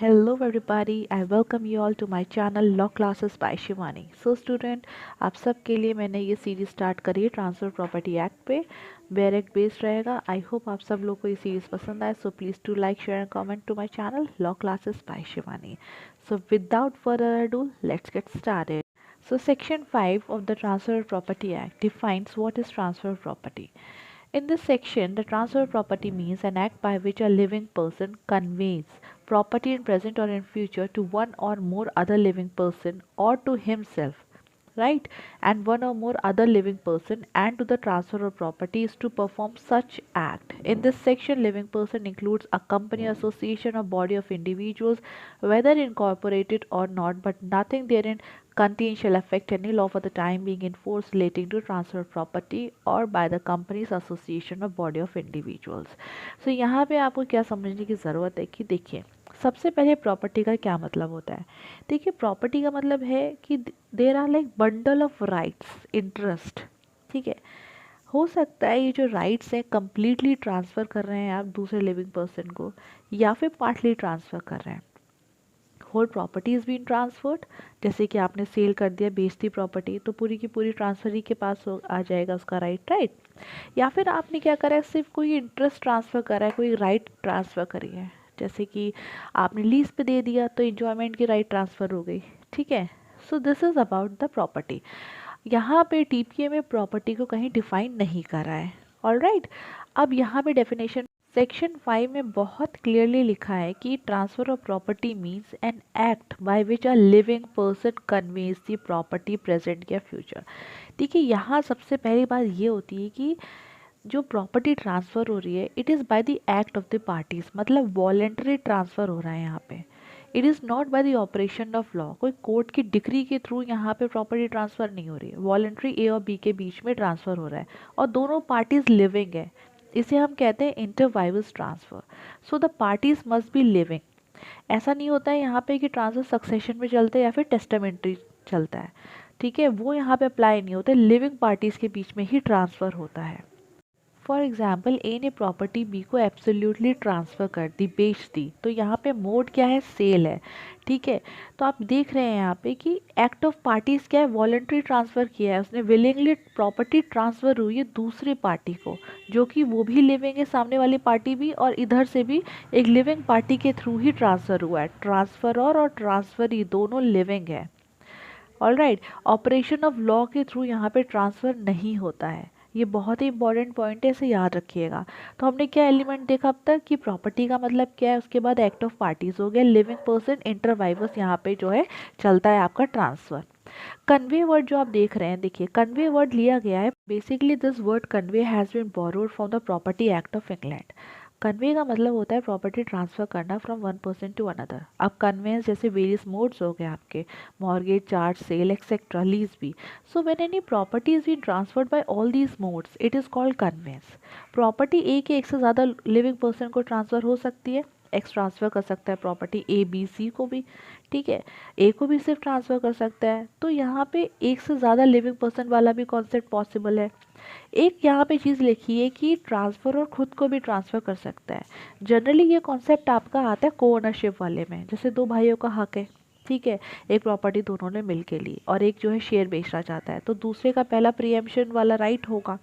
Hello everybody, I welcome you all to my channel Law Classes by Shivani. So student, आप सब के लिए मैंने ये सीरीज स्टार्ट करी है ट्रांसफर प्रॉपर्टी एक्ट पे, डायरेक्ट बेस्ड रहेगा. आई होप आप सब लोग को ये सीरीज पसंद आए. So please to like share and comment to my channel law classes by Shivani. So without further ado, let's get started. So section 5 of the Transfer of Property Act defines what is transfer of property. In this section, the transfer of property means an act by which a living person conveys property in present or in future to one or more other living person or to himself, right, and one or more other living person, and to the transfer of property is to perform such act. In this section, living person includes a company, association, or body of individuals, whether incorporated or not, but nothing therein contained shall affect any law for the time being in force relating to transfer of property or by the company's association or body of individuals. So यहाँ पे आपको क्या समझने की ज़रूरत है कि देखिए, सबसे पहले प्रॉपर्टी का क्या मतलब होता है. देखिए, प्रॉपर्टी का मतलब है कि there are like bundle of rights, interest. ठीक है, हो सकता है ये जो राइट्स हैं कम्प्लीटली ट्रांसफ़र कर रहे हैं आप दूसरे लिविंग पर्सन को, या फिर पार्टली ट्रांसफ़र कर रहे हैं. Whole property is been transferred, जैसे कि आपने सेल कर दिया, बेच दी प्रॉपर्टी, तो पूरी की पूरी ट्रांसफरी के पास आ जाएगा उसका राइट, राइट. या फिर आपने क्या करा है, सिर्फ कोई इंटरेस्ट ट्रांसफ़र करा है, कोई राइट ट्रांसफ़र करी है, जैसे कि आपने लीज पे दे दिया तो इंजॉयमेंट की राइट ट्रांसफ़र हो गई. ठीक है, so this is about the property. यहाँ पे टीपीए में प्रॉपर्टी को कहीं डिफाइन नहीं करा है. ऑलराइट, अब यहाँ पे डेफिनेशन सेक्शन 5 में बहुत क्लियरली लिखा है कि transfer of property means an act by which a living person conveys the property present या फ्यूचर. देखिए, यहाँ सबसे पहली बात ये होती है कि जो प्रॉपर्टी ट्रांसफ़र हो रही है, it is by the act of the parties, मतलब वॉलेंटरी ट्रांसफ़र हो रहा है यहाँ पे. It is not by the operation of law, कोई कोर्ट की डिग्री के थ्रू यहाँ पे प्रॉपर्टी ट्रांसफ़र नहीं हो रही है. वॉलेंट्री ए और बी के बीच में ट्रांसफ़र हो रहा है और दोनों पार्टीज लिविंग है. इसे हम कहते हैं inter vivos transfer. So the parties must be living. ऐसा नहीं होता है यहाँ पे कि ट्रांसफ़र सक्सेशन में चलता है या फिर टेस्टामेंट्री चलता है. ठीक है, वो यहाँ पे अप्लाई नहीं होते, लिविंग पार्टीज़ के बीच में ही ट्रांसफ़र होता है. फॉर एग्जाम्पल, ए ने प्रॉपर्टी बी को एब्सोल्युटली ट्रांसफ़र कर दी, बेच दी, तो यहाँ पे मोड क्या है, सेल है. ठीक है, तो आप देख रहे हैं यहाँ पे कि एक्ट ऑफ पार्टीज क्या है, वॉलंटरी ट्रांसफ़र किया है उसने, विलिंगली प्रॉपर्टी ट्रांसफ़र हुई है दूसरी पार्टी को, जो कि वो भी लिविंग है, सामने वाली पार्टी भी, और इधर से भी एक लिविंग पार्टी के थ्रू ही ट्रांसफ़र हुआ है. ट्रांसफरर और ट्रांसफरी दोनों लिविंग है. ऑलराइट, ऑपरेशन ऑफ लॉ के थ्रू यहाँ पे ट्रांसफ़र नहीं होता है. ये बहुत ही इंपॉर्टेंट पॉइंट है, इसे याद रखिएगा. तो हमने क्या एलिमेंट देखा अब तक कि प्रॉपर्टी का मतलब क्या है, उसके बाद एक्ट ऑफ पार्टीज हो गया, लिविंग पर्सन, इंटरवाइवर्स, यहाँ पे जो है चलता है आपका ट्रांसफ़र. कन्वे वर्ड जो आप देख रहे हैं, देखिए कन्वे वर्ड लिया गया है, basically this word convey has been borrowed from the property act of England. Convey का मतलब होता है प्रॉपर्टी ट्रांसफ़र करना from one person to another. अब कन्वेंस जैसे वेरियस मोड्स हो गए आपके, mortgage, charge, sale, etcetera, lease भी. So when any property is been transferred by all these modes, it is called conveyance. Property एक से ज़्यादा लिविंग पर्सन को ट्रांसफ़र हो सकती है. एक्स ट्रांसफ़र कर सकता है प्रॉपर्टी ए बी सी को भी. ठीक है, ए को भी सिर्फ ट्रांसफ़र कर सकता है. तो यहाँ पे एक से ज़्यादा लिविंग पर्सन वाला भी कॉन्सेप्ट पॉसिबल है. एक यहाँ पे चीज़ लिखी है कि ट्रांसफ़र और खुद को भी ट्रांसफ़र कर सकता है. जनरली ये कॉन्सेप्ट आपका आता है को ओनरशिप वाले में, जैसे दो भाइयों का हक है. ठीक है, एक प्रॉपर्टी दोनों ने मिल के ली और एक जो है शेयर बेचना चाहता है, तो दूसरे का पहला प्रीएम्पशन वाला राइट होगा.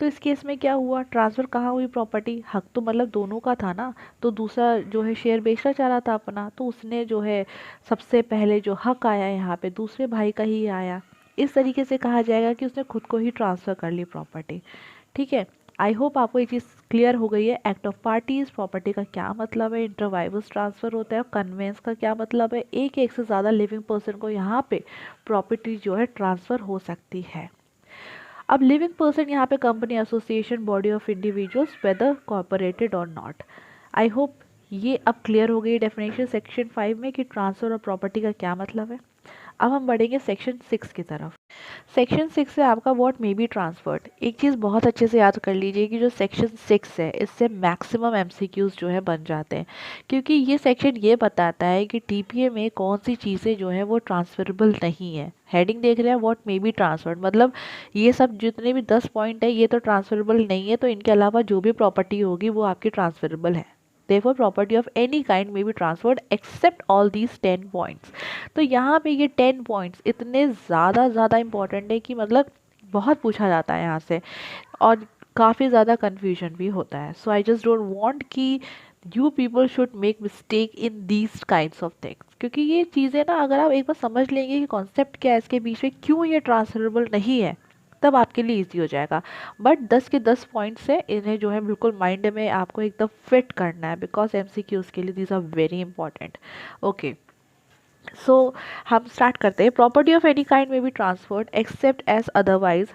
तो इस केस में क्या हुआ, ट्रांसफ़र कहाँ हुई प्रॉपर्टी, हक तो मतलब दोनों का था ना. तो दूसरा जो है शेयर बेचना चाह रहा था अपना, तो उसने जो है सबसे पहले जो हक आया यहाँ पे दूसरे भाई का ही आया. इस तरीके से कहा जाएगा कि उसने खुद को ही ट्रांसफ़र कर ली प्रॉपर्टी. ठीक है, आई होप आपको ये चीज़ क्लियर हो गई है. एक्ट ऑफ पार्टीज, प्रॉपर्टी का क्या मतलब है, इंटरवाइवस ट्रांसफ़र होता है, कन्वेंस का क्या मतलब है, एक से ज़्यादा लिविंग पर्सन को यहाँ पे प्रॉपर्टी जो है ट्रांसफ़र हो सकती है. अब लिविंग पर्सन यहाँ पे company, association, body of individuals, whether corporated और नॉट. आई होप ये अब क्लियर हो गई डेफिनेशन सेक्शन 5 में कि ट्रांसफ़र और प्रॉपर्टी का क्या मतलब है. अब हम बढ़ेंगे सेक्शन 6 की तरफ. सेक्शन 6 से आपका व्हाट मे बी ट्रांसफर्ड. एक चीज़ बहुत अच्छे से याद कर लीजिए कि जो सेक्शन 6 है, इससे मैक्सिमम एमसीक्यूज जो है बन जाते हैं, क्योंकि ये सेक्शन ये बताता है कि टीपीए में कौन सी चीज़ें जो है वो ट्रांसफरेबल नहीं है. हेडिंग देख रहे हैं, व्हाट मे बी ट्रांसफर्ड, मतलब ये सब जितने भी 10 पॉइंट है ये तो ट्रांसफरेबल नहीं है, तो इनके अलावा जो भी प्रॉपर्टी होगी वो आपकी ट्रांसफरेबल है. Therefore property of any kind may be transferred except all these 10 points. तो यहाँ पे ये 10 पॉइंट्स इतने ज़्यादा इंपॉर्टेंट है कि मतलब बहुत पूछा जाता है यहाँ से, और काफ़ी ज़्यादा कन्फ्यूजन भी होता है। सो आई जस्ट डोंट वांट कि you people should make mistake in these kinds of things, क्योंकि ये चीज़ें ना अगर आप एक बार समझ लेंगे कि कॉन्सेप्ट क्या है इसके बीच में, क्यों ये ट्रांसफरेबल नहीं है, तब आपके लिए इजी हो जाएगा। बट 10 के 10 पॉइंट्स है, इन्हें जो है बिल्कुल माइंड में आपको एकदम फिट करना है, बिकॉज एमसीक्यूज के लिए these are very important. Okay, so हम स्टार्ट करते हैं। Property of any kind may be transferred except as otherwise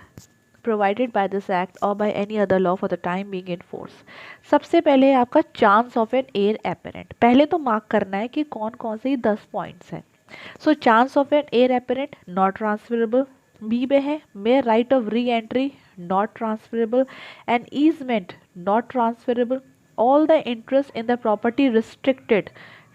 provided by this act और by any other law for the time being in force. सबसे पहले है आपका chance of an heir apparent. पहले तो मार्क करना है कि कौन कौन से 10 पॉइंट्स हैं। So chance of an heir apparent not transferable. B में है mere right of re entry not transferable. An easement not transferable. All the interest in the property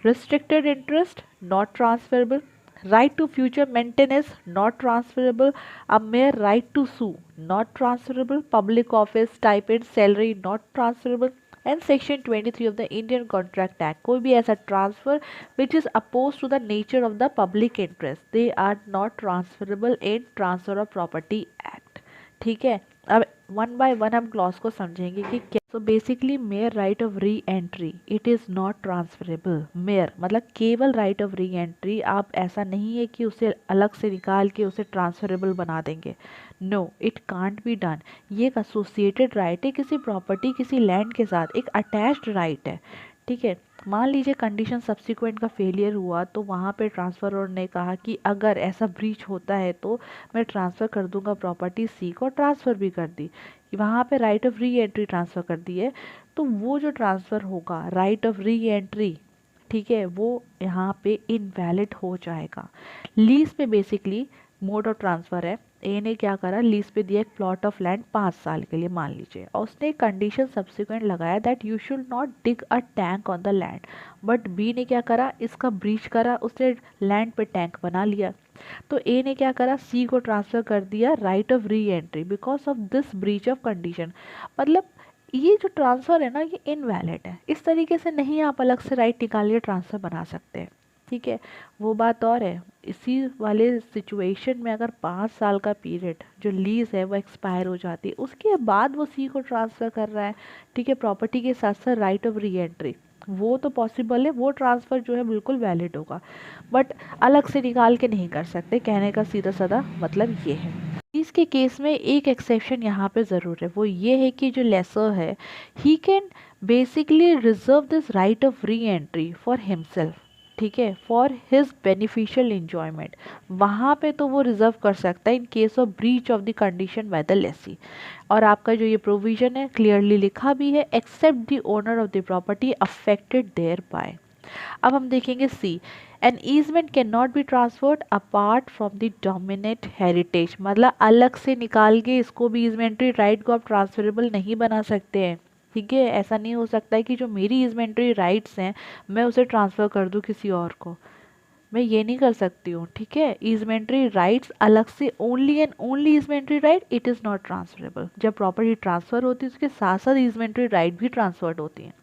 restricted interest not transferable. Right to future maintenance not transferable. A mere right to sue not transferable. Public office stipend salary not transferable. And section 23 of the Indian Contract Act, कोई भी ऐसा transfer which is opposed to the nature of the public interest, they are not transferable in Transfer of Property Act। ठीक है, अब one by one हम clause को समझेंगे कि क्या। So basically mayor right of re entry it is not transferable. Mayor मतलब केवल राइट ऑफ री एंट्री, आप ऐसा नहीं है कि उसे अलग से निकाल के उसे ट्रांसफरेबल बना देंगे। No, it can't be done. ये एक एसोसिएटेड राइट है किसी प्रॉपर्टी, किसी लैंड के साथ, एक अटैच्ड राइट है। ठीक है, मान लीजिए कंडीशन सब्सिक्वेंट का फेलियर हुआ, तो वहाँ पे ट्रांसफरर ने कहा कि अगर ऐसा ब्रीच होता है तो मैं ट्रांसफ़र कर दूंगा प्रॉपर्टी सी को, ट्रांसफ़र भी कर दी, वहाँ पे right of re entry transfer कर दी है। तो वो जो ट्रांसफ़र होगा राइट ऑफ री एंट्री, ठीक है, वो यहाँ पे इनवैलिड हो जाएगा। लीज पे बेसिकली मोड ऑफ ट्रांसफ़र है। ए ने क्या करा, लीज पे दिया एक प्लॉट ऑफ लैंड 5 साल के लिए मान लीजिए, और उसने एक कंडीशन सब्सिक्वेंट लगाया that you should not dig a tank on the land. But B ने क्या करा, इसका ब्रीच करा, उसने लैंड पे टैंक बना लिया। तो ए ने क्या करा, सी को ट्रांसफ़र कर दिया right of re entry because of this breach of condition. मतलब ये जो ट्रांसफ़र है ना, ये इनवैलिड है। इस तरीके से नहीं आप अलग से राइट निकाल के ट्रांसफ़र बना सकते हैं। ठीक है, वो बात और है। इसी वाले सिचुएशन में अगर 5 साल का पीरियड जो लीज है वो एक्सपायर हो जाती है, उसके बाद वो सी को ट्रांसफ़र कर रहा है, ठीक है, प्रॉपर्टी के साथ साथ राइट ऑफ री एंट्री, वो तो पॉसिबल है, वो ट्रांसफ़र जो है बिल्कुल वैलिड होगा। बट अलग से निकाल के नहीं कर सकते, कहने का सीधा साधा मतलब ये है। इसके केस में एक एक्सेप्शन यहाँ पे ज़रूर है, वो ये है कि जो लेसर है he can basically reserve this right of re entry for himself. ठीक है, फॉर हिज बेनिफिशियल इंजॉयमेंट, वहाँ पे तो वो रिजर्व कर सकता है in case of breach of the condition by the Lesi. और आपका जो ये प्रोविजन है क्लियरली लिखा भी है, except the owner of the property affected thereby. अब हम देखेंगे C, an easement can not be transferred apart from the dominant heritage. मतलब अलग से निकाल के इसको भी ईजमेंट्री राइट को आप ट्रांसफरेबल नहीं बना सकते हैं। ठीक है, ऐसा नहीं हो सकता है कि जो मेरी ईजमेंट्री राइट्स हैं मैं उसे ट्रांसफ़र कर दूं किसी और को, मैं ये नहीं कर सकती हूँ। ठीक है, ईजमेंट्री राइट्स अलग से, only and only easementary right it is not transferable. जब प्रॉपर्टी ट्रांसफ़र होती है उसके साथ साथ ईजमेंट्री राइट भी ट्रांसफर्ड होती हैं।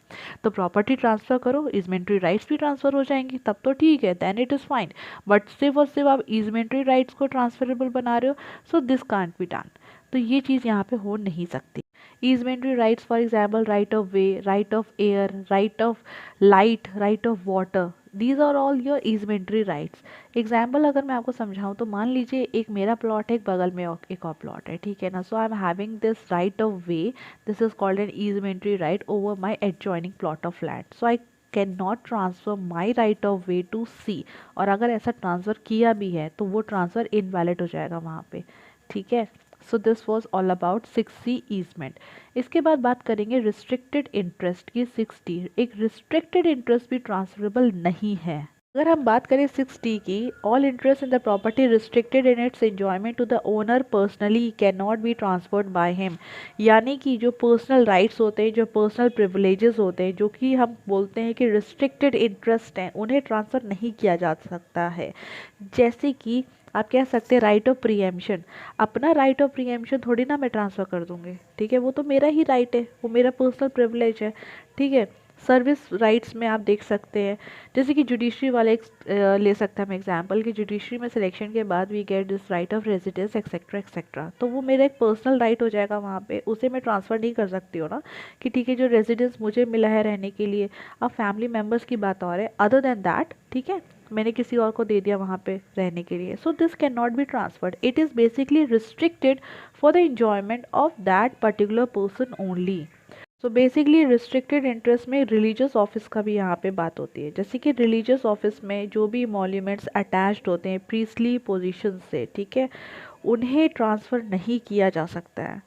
तो प्रॉपर्टी ट्रांसफ़र करो, ईजमेंट्री राइट्स भी ट्रांसफ़र हो जाएंगी, तब तो ठीक है, then it is fine. But सिर्फ और सिर्फ आप ईजमेंट्री राइट्स को ट्रांसफरेबल बना रहे हो, so this can't be done. तो ये चीज़ यहाँ पे हो नहीं सकती। Easementary rights for example right of way, right of air, right of light, right of water, these are all your easementary rights. Example अगर मैं आपको समझाऊँ तो मान लीजिए एक मेरा प्लॉट है, एक बगल में एक और प्लॉट है, ठीक है ना। So I am having this right of way, this is called an easementary right over my adjoining plot of land. So I can not transfer my right of way to C. और अगर ऐसा transfer किया भी है तो वो transfer invalid हो जाएगा वहाँ पे। ठीक है, so this was all about 6C easement. इसके बाद बात करेंगे रिस्ट्रिक्टेड इंटरेस्ट की। 6D एक रिस्ट्रिक्टेड इंटरेस्ट भी ट्रांसफरेबल नहीं है। अगर हम बात करें 6D की, all interest in the property restricted in its enjoyment to the owner personally can not be transferred by him. यानी कि जो पर्सनल राइट्स होते हैं, जो पर्सनल प्रिविलेजेस होते हैं, जो कि हम बोलते हैं कि रिस्ट्रिक्टेड इंटरेस्ट हैं, उन्हें ट्रांसफ़र नहीं किया जा सकता है। जैसे कि आप कह सकते हैं राइट ऑफ प्रीएम्पशन। अपना राइट ऑफ प्रीएम्पशन थोड़ी ना मैं ट्रांसफ़र कर दूंगी, ठीक है, वो तो मेरा ही राइट है, वो मेरा पर्सनल प्रिविलेज है। ठीक है, सर्विस राइट्स में आप देख सकते हैं, जैसे कि जुडिशरी वाले ले सकते हैं हम एग्जांपल कि जुडिशरी में सिलेक्शन के बाद we get this right of residence etcetera etcetera, तो वो मेरा एक पर्सनल राइट हो जाएगा वहाँ पे, उसे मैं ट्रांसफ़र नहीं कर सकती हूँ ना कि ठीक है जो रेजिडेंस मुझे मिला है रहने के लिए, अब फैमिली मेम्बर्स की बात और है, अदर देन दैट ठीक है मैंने किसी और को दे दिया वहाँ पे रहने के लिए, so this can not be transferred, it is basically restricted for the enjoyment of that particular person only. So basically restricted interest में रिलीजियस ऑफिस का भी यहाँ पे बात होती है, जैसे कि रिलीजियस ऑफिस में जो भी मॉन्यूमेंट्स अटैच्ड होते हैं प्रीस्टली पोजीशन से, ठीक है, उन्हें ट्रांसफ़र नहीं किया जा सकता है।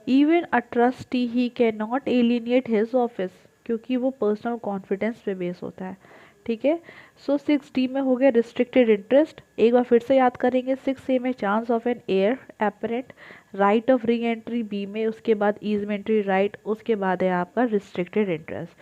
Even a trustee he can not alienate his office, क्योंकि वो पर्सनल कॉन्फिडेंस पे बेस होता है, ठीक है। सो 6D में हो गया रिस्ट्रिक्टेड इंटरेस्ट, एक बार फिर से याद करेंगे, 6A में chance of an heir apparent, right of re entry B में, उसके बाद ईजमेंट्री राइट, उसके बाद है आपका रिस्ट्रिक्टेड इंटरेस्ट,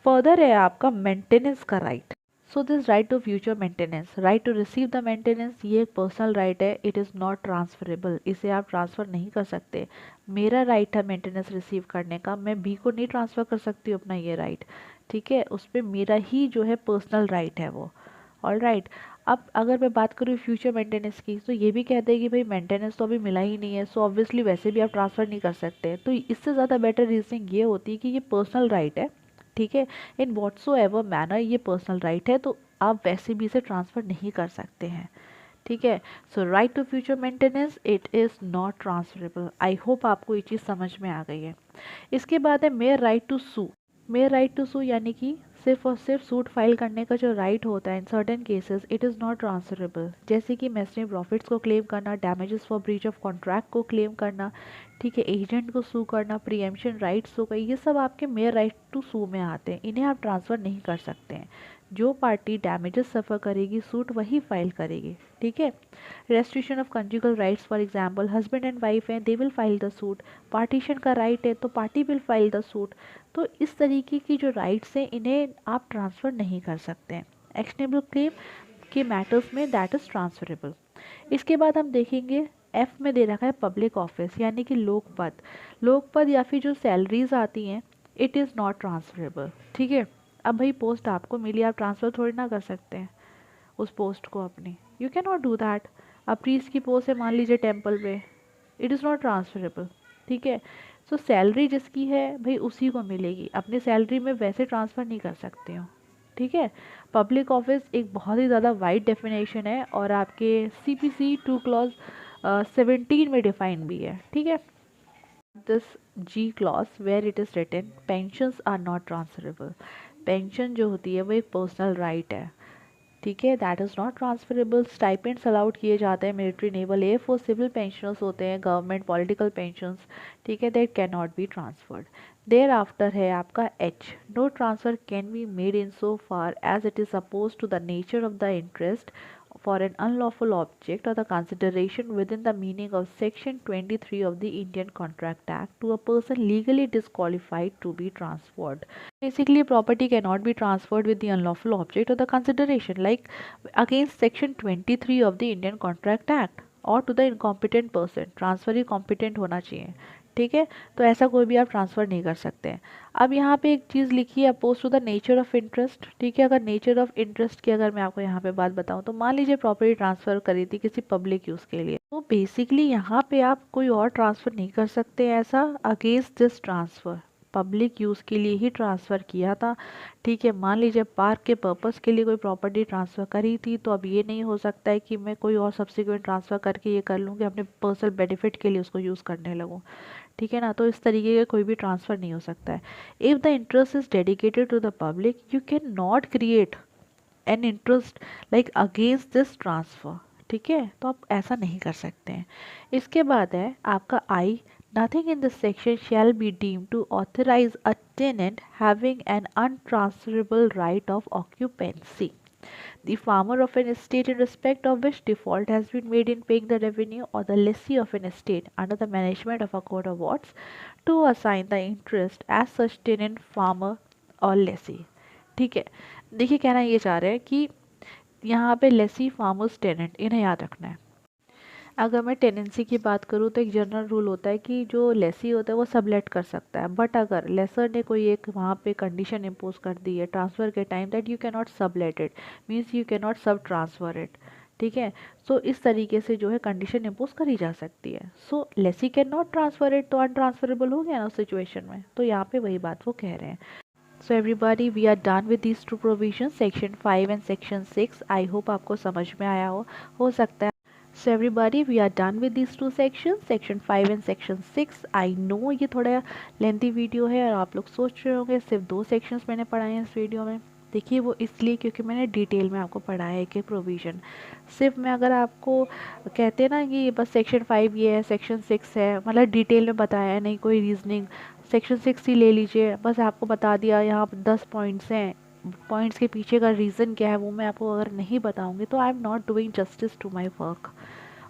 फर्दर है आपका मेंटेनेंस का right. So this right to future maintenance, right to receive the maintenance, ये एक पर्सनल राइट है, इट इज़ नॉट ट्रांसफरेबल, इसे आप ट्रांसफ़र नहीं कर सकते। मेरा राइट है मेंटेनेंस रिसीव करने का, मैं बी को नहीं ट्रांसफ़र कर सकती हूँ अपना ये राइट, ठीक है, उस पर मेरा ही जो है पर्सनल राइट है वो। ऑल राइट, अब अगर मैं बात करूँ फ्यूचर मेंटेनेंस की, तो ये भी कहते हैं कि भाई मेंटेनेंस तो अभी मिला ही नहीं है, सो ऑब्वियसली वैसे भी आप ट्रांसफ़र नहीं कर सकते, तो इससे ज़्यादा बेटर रीजनिंग ये होती है कि ये पर्सनल राइट है, ठीक है, इन व्हाट्सो एवर मैनर ये पर्सनल राइट है, तो आप वैसे भी इसे ट्रांसफ़र नहीं कर सकते हैं, ठीक है। So right to future maintenance it is not transferable. I hope आपको ये चीज़ समझ में आ गई है। इसके बाद है mere right to sue. Mere right to sue यानी कि सिर्फ और सिर्फ सूट फाइल करने का जो राइट होता है in certain cases it is not transferable, जैसे कि मेसनरी प्रॉफिट्स को क्लेम करना, damages for breach of contract को क्लेम करना, ठीक है, एजेंट को सू करना, प्रीएम्पशन राइट्स हो गई, ये सब आपके मेयर राइट टू सू में आते हैं, इन्हें आप ट्रांसफ़र नहीं कर सकते हैं। जो पार्टी डैमेजेस सफ़र करेगी सूट वही फाइल करेगी, ठीक है। Restriction of conjugal rights, for example husband and wife हैं, they will file the suit, partition का राइट है तो party will file the suit, तो इस तरीके की जो राइट्स हैं इन्हें आप ट्रांसफ़र नहीं कर सकते हैं। एक्शनेबल क्लेम के मैटर्स में दैट इज़ ट्रांसफरेबल। इसके बाद हम देखेंगे एफ में दे रखा है पब्लिक ऑफिस यानी कि लोकपद, लोकपद या फिर जो सैलरीज आती हैं इट इज़ नॉट ट्रांसफरेबल, ठीक है। अब भाई पोस्ट आपको मिली, आप ट्रांसफ़र थोड़ी ना कर सकते हैं उस पोस्ट को अपनी, you can not do that. अब प्रीस्ट की पोस्ट है मान लीजिए टेम्पल पे, इट इज़ नॉट ट्रांसफरेबल, ठीक है। सो सैलरी जिसकी है भाई उसी को मिलेगी, अपनी सैलरी में वैसे ट्रांसफ़र नहीं कर सकते हो, ठीक है। पब्लिक ऑफिस एक बहुत ही ज़्यादा वाइड डेफिनेशन है और आपके CPC 2 क्लॉज 17 में डिफाइन भी है, ठीक है। This G clause where it is written pensions are not transferable, pension जो होती है वो एक पर्सनल राइट है, ठीक है, that is not transferable. Stipends allowed किए जाते हैं military, naval, air force, civil pensioners होते हैं, गवर्नमेंट पॉलिटिकल पेंशंस, ठीक है, that can not be transferred. Thereafter है आपका H, no transfer can be made in so far as it is oppose to the nature of the interest for an unlawful object or the consideration within the meaning of Section 23 of the Indian Contract Act to a person legally disqualified to be transferred. Basically, property cannot be transferred with the unlawful object or the consideration, like against Section 23 of the Indian Contract Act or to the incompetent person. Transfer he competent होना चाहिए, ठीक है, तो ऐसा कोई भी आप transfer नहीं कर सकते हैं। अब यहाँ पे एक चीज़ लिखी है oppose to the nature of interest, ठीक है, अगर नेचर ऑफ इंटरेस्ट की अगर मैं आपको यहाँ पे बात बताऊँ तो मान लीजिए प्रॉपर्टी ट्रांसफ़र करी थी किसी पब्लिक यूज़ के लिए, तो बेसिकली यहाँ पे आप कोई और ट्रांसफ़र नहीं कर सकते ऐसा against this transfer, public use के लिए ही ट्रांसफ़र किया था, ठीक है। मान लीजिए पार्क के पर्पज़ के लिए कोई प्रॉपर्टी ट्रांसफ़र करी थी, तो अब ये नहीं हो सकता है कि मैं कोई और सब्सिक्वेंट ट्रांसफ़र करके ये कर लूँ कि अपने पर्सनल बेनिफिट के लिए उसको यूज़ करने लगूँ, ठीक है ना, तो इस तरीके का कोई भी ट्रांसफ़र नहीं हो सकता है। If the interest is dedicated to the public you can not create an interest like against this transfer, ठीक है, तो आप ऐसा नहीं कर सकते हैं। इसके बाद है आपका आई, nothing in this section shall be deemed to authorize a tenant having an untransferable right of occupancy. The farmer of an estate in respect of which default has been made in paying the revenue or the lessee of an estate under the management of a court of wards to assign the interest as such tenant farmer or lessee, ठीक है। देखिए कहना ये चाह रहे हैं कि यहाँ पे लेसी फार्मर्स टेनेंट इन्हें याद रखना है। अगर मैं टेनेंसी की बात करूँ तो एक जनरल रूल होता है कि जो लेसी होता है वो सबलेट कर सकता है, बट अगर लेसर ने कोई एक वहाँ पे कंडीशन इम्पोज कर दी है ट्रांसफ़र के time that you can not sublet it, means you can not सब ट्रांसफ़र इट, ठीक है। सो इस तरीके से जो है कंडीशन इम्पोज करी जा सकती है। So lessee can not transfer it, तो अनट्रांसफरेबल हो गया ना उस सिचुएशन में, तो यहाँ पे वही बात वो कह रहे हैं। So everybody we are done with these two provision, section 5 and section 6। I hope आपको समझ में आया हो सकता है। So everybody, we are done with these two sections, section 5 and section 6. I know ये थोड़ा लेंथी वीडियो है और आप लोग सोच रहे होंगे सिर्फ 2 सेक्शंस मैंने पढ़ाए हैं इस वीडियो में। देखिए वो इसलिए क्योंकि मैंने डिटेल में आपको पढ़ाया है कि प्रोविज़न सिर्फ मैं अगर आपको कहते हैं ना कि बस सेक्शन 5 ये है, सेक्शन 6 है, मतलब डिटेल में बताया है, नहीं कोई रीजनिंग, सेक्शन 6 ही ले लीजिए, बस आपको बता दिया यहाँ पर 10 पॉइंट्स हैं, पॉइंट्स के पीछे का रीज़न क्या है वो मैं आपको अगर नहीं बताऊंगी तो I am not doing justice to my work.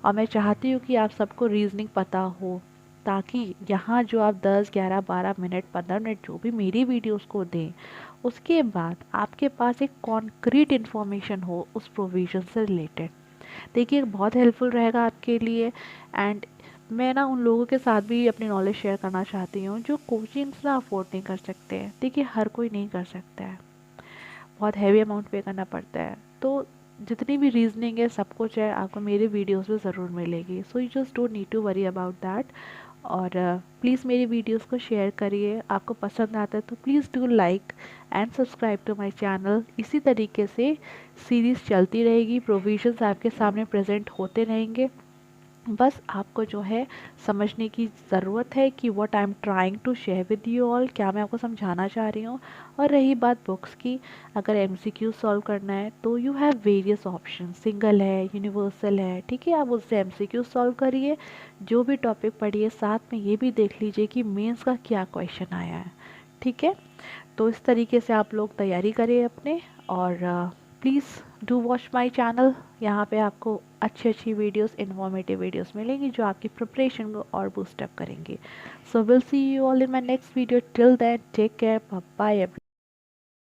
और मैं चाहती हूँ कि आप सबको रीजनिंग पता हो, ताकि यहाँ जो आप 10, 11, 12 मिनट, 15 मिनट जो भी मेरी वीडियोस को दें, उसके बाद आपके पास एक कॉन्क्रीट इन्फॉर्मेशन हो उस प्रोविज़न से रिलेटेड। देखिए बहुत हेल्पफुल रहेगा आपके लिए। एंड मैं ना उन लोगों के साथ भी अपनी नॉलेज शेयर करना चाहती हूँ जो कोचिंग्स ना अफोर्ड नहीं कर सकते हैं। देखिए हर कोई नहीं कर सकता है, बहुत हैवी अमाउंट पे करना पड़ता है, तो जितनी भी रीजनिंग है सब कुछ है आपको मेरे वीडियोस में ज़रूर मिलेगी। So you just don't need to worry about that. और प्लीज़ मेरी वीडियोस को शेयर करिए, आपको पसंद आता है तो please do like and subscribe to my channel. इसी तरीके से सीरीज़ चलती रहेगी, प्रोविजंस आपके सामने प्रेजेंट होते रहेंगे। बस आपको जो है समझने की ज़रूरत है कि what I am trying to share with you all, क्या मैं आपको समझाना चाह रही हूँ। और रही बात बुक्स की, अगर एमसीक्यू सॉल्व करना है तो you have various option, single है, यूनिवर्सल है, ठीक है, आप उससे एमसीक्यू सॉल्व करिए, जो भी टॉपिक पढ़िए, साथ में ये भी देख लीजिए कि मेंस का क्या क्वेश्चन आया है, ठीक है। तो इस तरीके से आप लोग तैयारी करें अपने, और please do watch my channel. यहाँ पे आपको अच्छी अच्छी वीडियोस, इन्फॉर्मेटिव वीडियोस मिलेंगी जो आपकी प्रिपरेशन को और बूस्ट अप करेंगी। So will see you all in my next video. Till then take care, bye bye.